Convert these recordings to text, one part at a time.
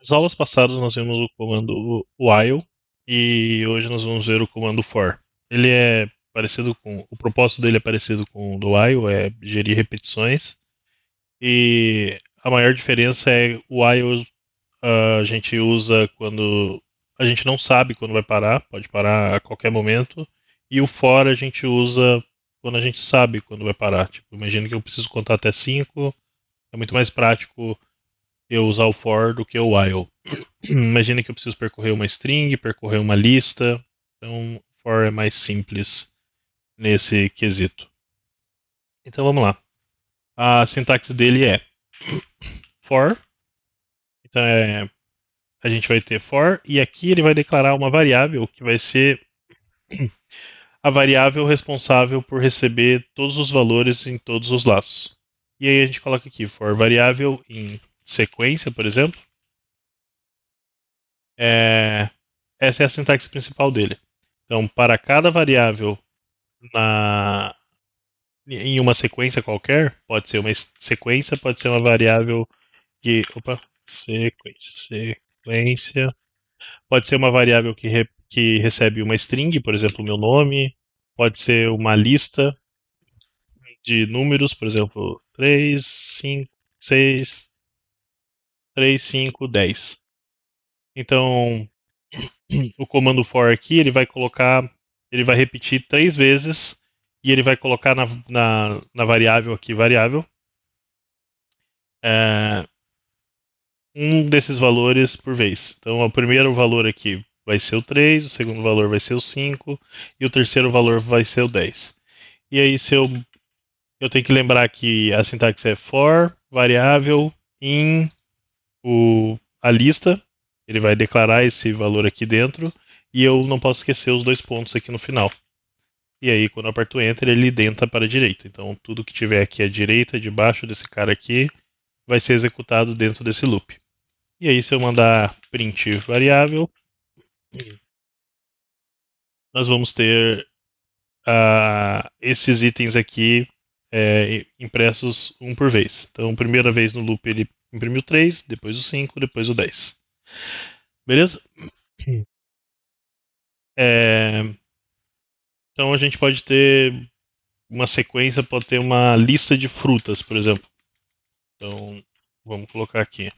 Nas aulas passadas nós vimos o comando while e hoje nós vamos ver o comando for. Ele é parecido com, o propósito dele é parecido com o do while, é gerir repetições. E a maior diferença é o while a gente usa quando a gente não sabe quando vai parar, pode parar a qualquer momento. E o for a gente usa quando a gente sabe quando vai parar. Tipo, imagina que eu preciso contar até 5, é muito mais prático eu usar o for do que o while. Imagina que eu preciso percorrer uma string, percorrer uma lista. Então, for é mais simples nesse quesito. Então vamos lá. A sintaxe dele é for. Então a gente vai ter for e aqui ele vai declarar uma variável que vai ser a variável responsável por receber todos os valores em todos os laços. E aí a gente coloca aqui for variável em sequência, por exemplo. Essa é a sintaxe principal dele. Então, para cada variável na, em uma sequência qualquer, pode ser uma sequência, pode ser uma variável que. Opa, sequência. Pode ser uma variável que recebe uma string, por exemplo, o meu nome. Pode ser uma lista de números, por exemplo, 3, 5, 6, 3, 5, 10. Então, o comando for aqui, ele vai repetir 3 vezes e ele vai colocar na variável aqui, variável, é, um desses valores por vez. Então, o primeiro valor aqui vai ser o 3, o segundo valor vai ser o 5 e o terceiro valor vai ser o 10. E aí, se eu tenho que lembrar que a sintaxe é for, variável, in, a lista, ele vai declarar esse valor aqui dentro, e eu não posso esquecer os 2 pontos aqui no final. E aí, quando eu aperto Enter, ele denta para a direita. Então, tudo que tiver aqui à direita, debaixo desse cara aqui, vai ser executado dentro desse loop. E aí, se eu mandar print variável, nós vamos ter esses itens aqui impressos um por vez. Então, primeira vez no loop ele imprimiu 3, depois o 5, depois o 10. Beleza? É, então a gente pode ter uma sequência, pode ter uma lista de frutas, por exemplo. Então, vamos colocar aqui.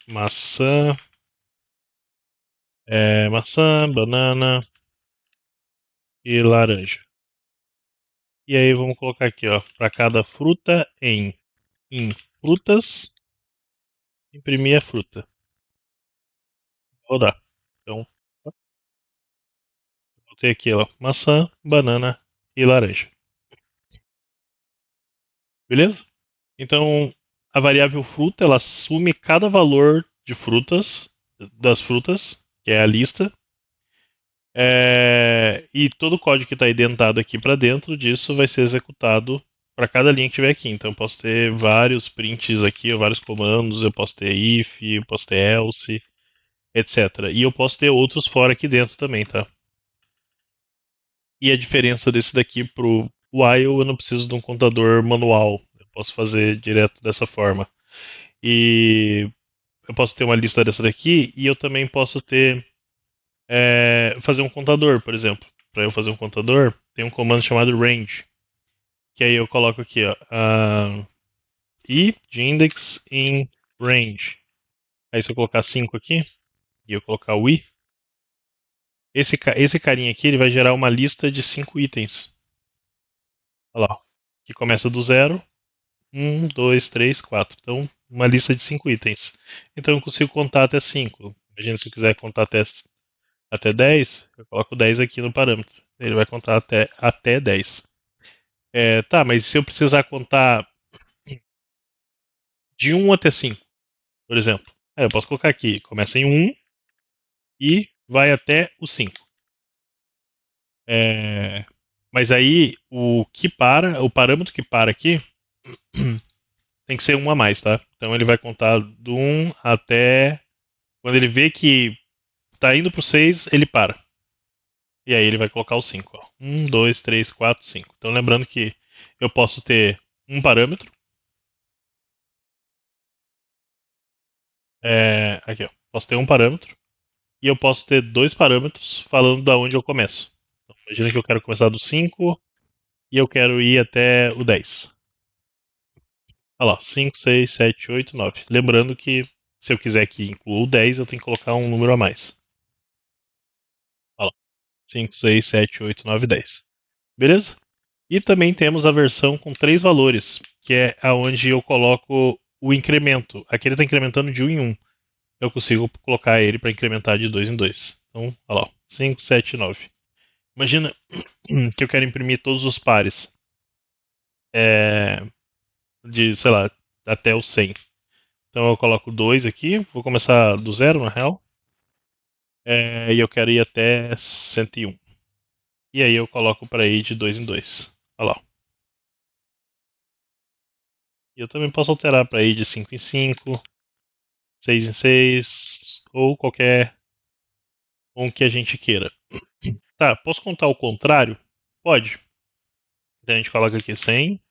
Maçã, maçã, banana e laranja. E aí vamos colocar aqui, ó, para cada fruta em frutas, imprimir a fruta. Vou rodar. Então, vou ter aqui, ó, maçã, banana e laranja. Beleza? Então, a variável fruta, ela assume cada valor de frutas, das frutas, que é a lista, e todo o código que está identado aqui para dentro disso vai ser executado para cada linha que tiver aqui. Então eu posso ter vários prints aqui, vários comandos, eu posso ter if, eu posso ter else, etc. E eu posso ter outros fora aqui dentro também, tá? E a diferença desse daqui pro while, eu não preciso de um contador manual. Eu posso fazer direto dessa forma. E eu posso ter uma lista dessa daqui e eu também posso ter fazer um contador, por exemplo. Para eu fazer um contador, tem um comando chamado range, que aí eu coloco aqui, ó, i de index in range. Aí se eu colocar 5 aqui e eu colocar o i, esse carinha aqui ele vai gerar uma lista de 5 itens. Olha lá, que começa do zero, 1, 2, 3, 4. Então, uma lista de 5 itens. Então eu consigo contar até 5. Imagina se eu quiser contar até 10, eu coloco 10 aqui no parâmetro. Ele vai contar até 10. Tá, mas se eu precisar contar de 1 até 5, por exemplo, eu posso colocar aqui, começa em 1 e vai até o 5. É, mas aí o parâmetro que para aqui tem que ser 1 a mais, tá? Então ele vai contar do 1 até. Quando ele vê que tá indo pro 6, ele para. E aí ele vai colocar o 5. Ó. 1, 2, 3, 4, 5. Então lembrando que eu posso ter um parâmetro Aqui, ó. Posso ter um parâmetro e eu posso ter dois parâmetros falando da onde eu começo. Então, imagina que eu quero começar do 5 e eu quero ir até o 10. Olha lá, 5, 6, 7, 8, 9. Lembrando que se eu quiser que inclua o 10, eu tenho que colocar um número a mais. Olha lá, 5, 6, 7, 8, 9, 10. Beleza? E também temos a versão com três valores, que é aonde eu coloco o incremento. Aqui ele está incrementando de 1 em 1. Eu consigo colocar ele para incrementar de 2 em 2. Então, olha lá, 5, 7, 9. Imagina que eu quero imprimir todos os pares é, de, sei lá, até o 100. Então eu coloco 2 aqui, vou começar do zero na real, e eu quero ir até 101. E aí eu coloco para ir de 2 em 2. Olha lá. E eu também posso alterar para ir de 5 em 5, 6 em 6, ou qualquer um que a gente queira. Tá, posso contar o contrário? Pode. Então a gente coloca aqui 100.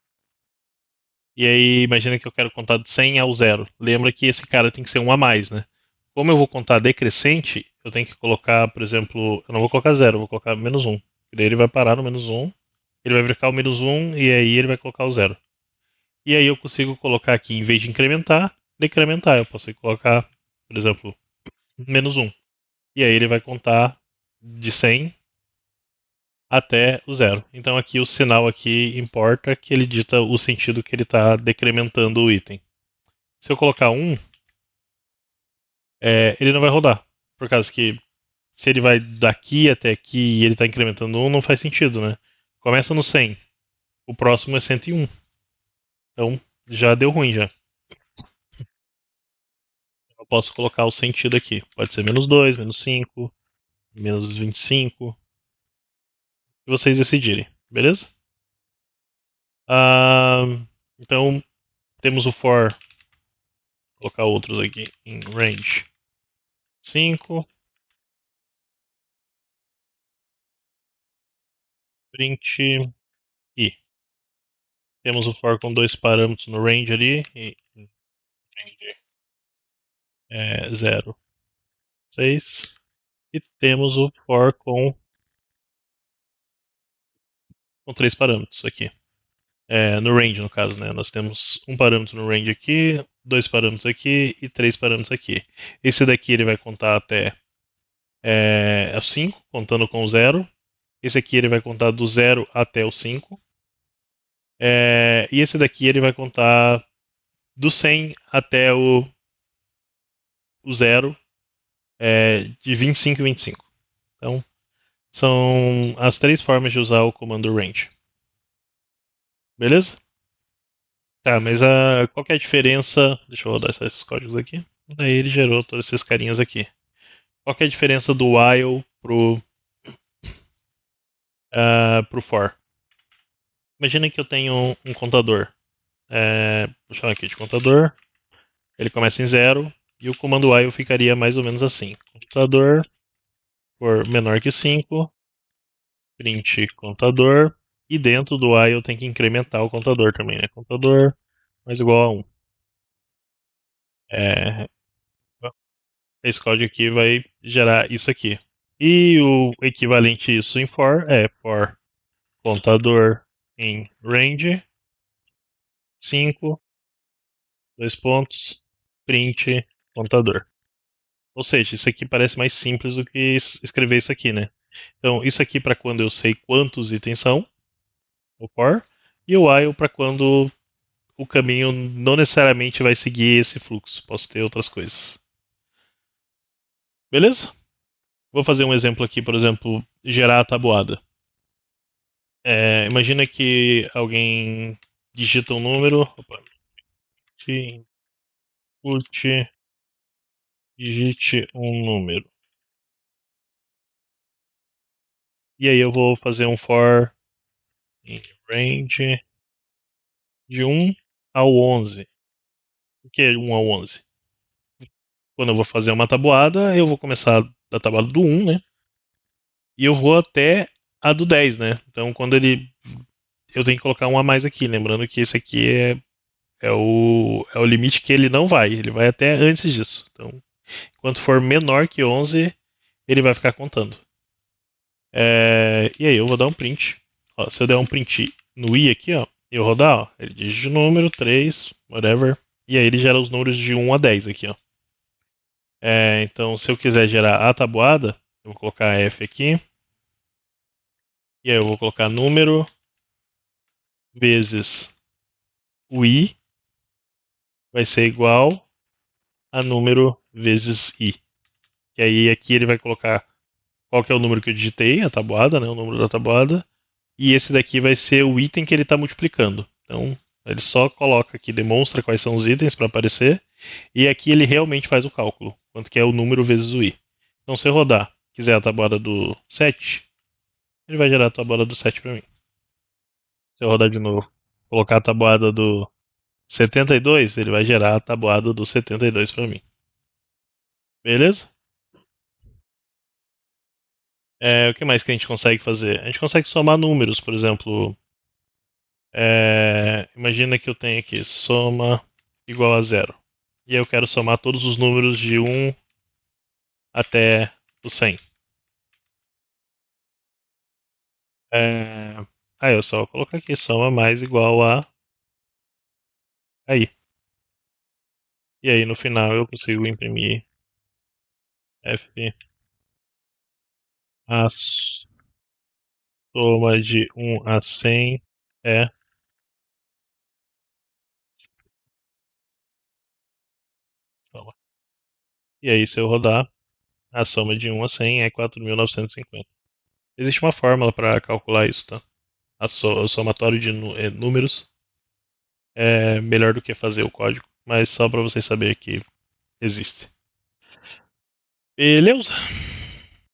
E aí, imagina que eu quero contar de 100 ao zero. Lembra que esse cara tem que ser um a mais, né? Como eu vou contar decrescente, eu tenho que colocar, por exemplo, eu não vou colocar zero, eu vou colocar menos um. E daí ele vai parar no menos um, ele vai verificar o menos um e aí ele vai colocar o zero. E aí eu consigo colocar aqui, em vez de incrementar, decrementar. Eu posso colocar, por exemplo, menos um. E aí ele vai contar de 100 até o zero. Então aqui o sinal aqui importa que ele dita o sentido que ele está decrementando o item. Se eu colocar um, ele não vai rodar. Por causa que se ele vai daqui até aqui e ele está incrementando um, não faz sentido, né? Começa no 100, o próximo é 101. Então já deu ruim já. Eu posso colocar o sentido aqui. Pode ser menos 2, menos 5, menos 25. E vocês decidirem, beleza? Ah, então temos o for. Vou colocar outros aqui em range 5. Print i. Temos o for com dois parâmetros no range ali. E range 0, 6. E temos o for com três parâmetros aqui. No range, no caso, né? Nós temos um parâmetro no range aqui, dois parâmetros aqui e três parâmetros aqui. Esse daqui ele vai contar até 5, contando com o zero. Esse aqui ele vai contar do zero até o 5. E esse daqui ele vai contar do 100 até o zero, de 25 em 25. Então, são as três formas de usar o comando range. Beleza? Tá, mas qual que é a diferença? Deixa eu rodar só esses códigos aqui. Daí ele gerou todos esses carinhas aqui. Qual que é a diferença do while pro for? Imagina que eu tenho um contador. Vou chamar aqui de contador. Ele começa em zero e o comando while ficaria mais ou menos assim. Contador for menor que 5, print contador. E dentro do while tem que incrementar o contador também, né? Contador mais igual a 1. É, esse código aqui vai gerar isso aqui. E o equivalente a isso em for é for contador em range 5, dois pontos, print contador. Ou seja, isso aqui parece mais simples do que escrever isso aqui, né? Então, isso aqui para quando eu sei quantos itens são, o for, e o while para quando o caminho não necessariamente vai seguir esse fluxo. Posso ter outras coisas. Beleza? Vou fazer um exemplo aqui, por exemplo, gerar a tabuada. Imagina que alguém digita um número. Opa, input, digite um número. E aí eu vou fazer um for em range de 1 ao 11. Por que 1 ao 11? Quando eu vou fazer uma tabuada, eu vou começar da tabuada do 1, né? E eu vou até a do 10, né? Então quando eu tenho que colocar um a mais aqui, lembrando que esse aqui é o limite que ele não vai. Ele vai até antes disso. Então, quanto for menor que 11, ele vai ficar contando. E aí eu vou dar um print. Ó, se eu der um print no i aqui, ó, e eu rodar, ó, ele digita o número 3, whatever. E aí ele gera os números de 1 a 10 aqui, ó. Então, se eu quiser gerar a tabuada, eu vou colocar F aqui. E aí eu vou colocar número vezes o i vai ser igual a número vezes i. E aí aqui ele vai colocar qual que é o número que eu digitei, a tabuada, né, o número da tabuada. E esse daqui vai ser o item que ele está multiplicando. Então, ele só coloca aqui, demonstra quais são os itens para aparecer. E aqui ele realmente faz o cálculo, quanto que é o número vezes o i. Então, se eu rodar, quiser a tabuada do 7, ele vai gerar a tabuada do 7 para mim. Se eu rodar de novo, colocar a tabuada do 72, ele vai gerar a tabuada do 72 para mim. Beleza? O que mais que a gente consegue fazer? A gente consegue somar números, por exemplo. Imagina que eu tenho aqui soma igual a zero. E eu quero somar todos os números de 1 até o 100. É, Aí eu só coloco aqui soma mais igual a aí. E aí no final eu consigo imprimir f a soma de 1 a 100 é. E aí se eu rodar, a soma de 1 a 100 é 4.950. Existe uma fórmula para calcular isso, tá? O somatório de números é melhor do que fazer o código, mas só para vocês saberem que existe. Beleza?